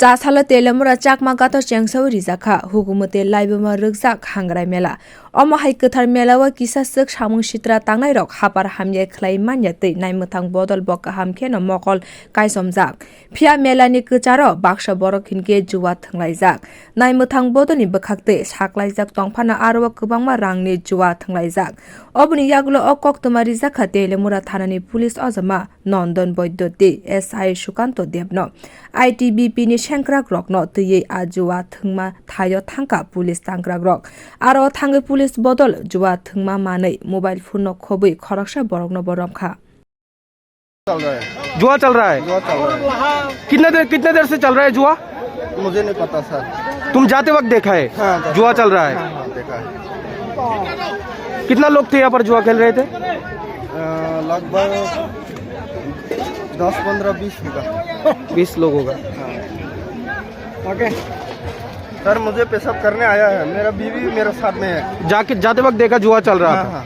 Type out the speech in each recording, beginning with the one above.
Chasala telemura chakma gato chengsawri zakha hukumate laibama rukjak hangrai mela omo hai kwthar melawa kisa suk samung sitra tangnai rok hapar hamye khlai manya tei naimthang bodol bok hamkhe no mokol kaisomjak phia melani kwcharo baksa borok hinke juwa thanglaijak naimthang bodolni bwkhakte saklaijak tongphana aro kwbangma rangni juwa thanglaijak oboni yagulo okoktomari zakha telemura thanani police ajama nondan boydoti SI Sukanto Debno ITBP ni senkrak rok no tui a juwa thungma thayo thangka police tangkrak rok aro thangai police bodol juwa thungma manei mobile phone no khobui khoraksa borok no boromkha जुआ चल रहा है। कितने देर से चल रहा है जुआ? मुझे नहीं पता सर। तुम जाते वक्त देखा है? हाँ, जुआ चल रहा है। हाँ, देखा है। कितना लोग थे यहाँ पर जुआ खेल रहे थे? लगभग 10, 15, 20 होगा। 20 लोग होगा। ओके सर, मुझे पेशाब करने आया है, मेरा बीवी मेरे साथ में है। जाते वक्त देखा जुआ चल रहा था।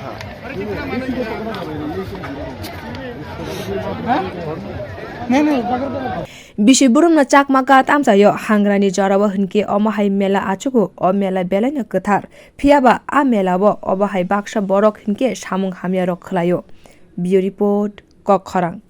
Bisi burumna chakmaka tamjayo hangrani jarawa hunke omahai mela achugo o mela belai kwthar phiaba a melabo obahai baksa borok hunke samung hamya rok khlayo. Bio report Kokkhorang.